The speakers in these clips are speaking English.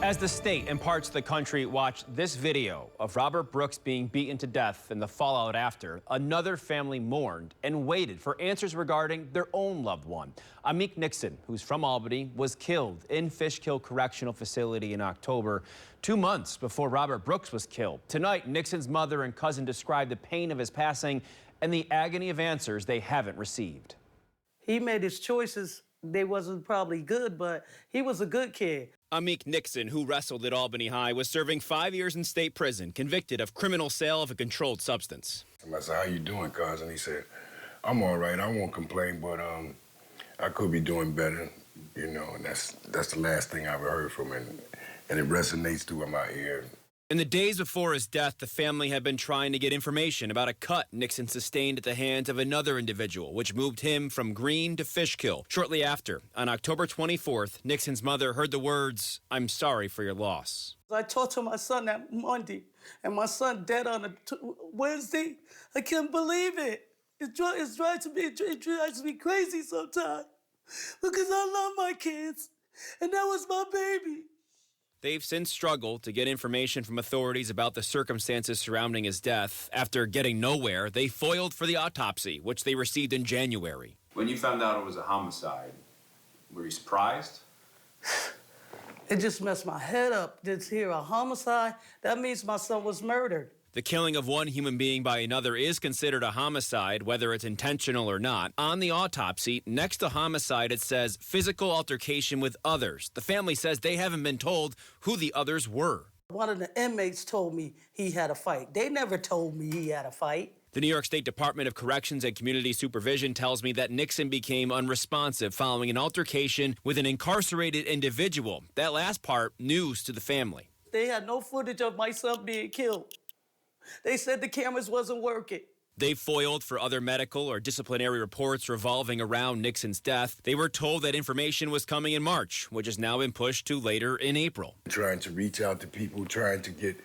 As the state and parts of the country watch this video of Robert Brooks being beaten to death and the fallout after, another family mourned and waited for answers regarding their own loved one. Inmate Nixon, who's from Albany, was killed in Fishkill Correctional Facility in October, 2 months before Robert Brooks was killed. Tonight, Nixon's mother and cousin described the pain of his passing and the agony of answers they haven't received. He made his choices. They wasn't probably good, but he was a good kid. Inmate Nixon, who wrestled at Albany High, was serving 5 years in state prison, convicted of criminal sale of a controlled substance. I said, "How you doing, cuz?" And he said, "I'm all right. I won't complain, but I could be doing better, you know." And that's the last thing I ever heard from him, and it resonates through my ear. In the days before his death, the family had been trying to get information about a cut Nixon sustained at the hands of another individual, which moved him from Green to Fishkill. Shortly after, on October 24th, Nixon's mother heard the words, "I'm sorry for your loss." I talked to my son that Monday, and my son dead on a Wednesday. I can't believe it. It drives me crazy sometimes because I love my kids, and that was my baby. They've since struggled to get information from authorities about the circumstances surrounding his death. After getting nowhere, they foiled for the autopsy, which they received in January. When you found out it was a homicide, were you surprised? It just messed my head up. To hear a homicide, that means my son was murdered. The killing of one human being by another is considered a homicide, whether it's intentional or not. On the autopsy, next to homicide, it says physical altercation with others. The family says they haven't been told who the others were. One of the inmates told me he had a fight. They never told me he had a fight. The New York State Department of Corrections and Community Supervision tells me that Nixon became unresponsive following an altercation with an incarcerated individual. That last part, news to the family. They had no footage of my son being killed. They said the cameras wasn't working. They foiled for other medical or disciplinary reports revolving around Nixon's death. They were told that information was coming in March, which has now been pushed to later in April. Trying to reach out to people, trying to get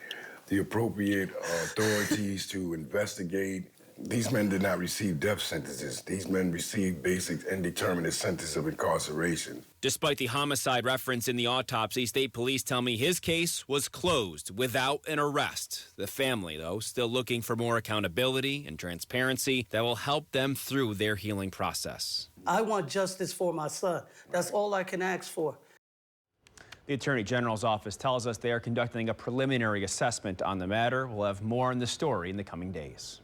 the appropriate authorities to investigate. These men did not receive death sentences. These men received basic indeterminate sentence of incarceration. Despite the homicide reference in the autopsy, state police tell me his case was closed without an arrest. The family, though, still looking for more accountability and transparency that will help them through their healing process. I want justice for my son. That's all I can ask for. The Attorney General's office tells us they are conducting a preliminary assessment on the matter. We'll have more on the story in the coming days.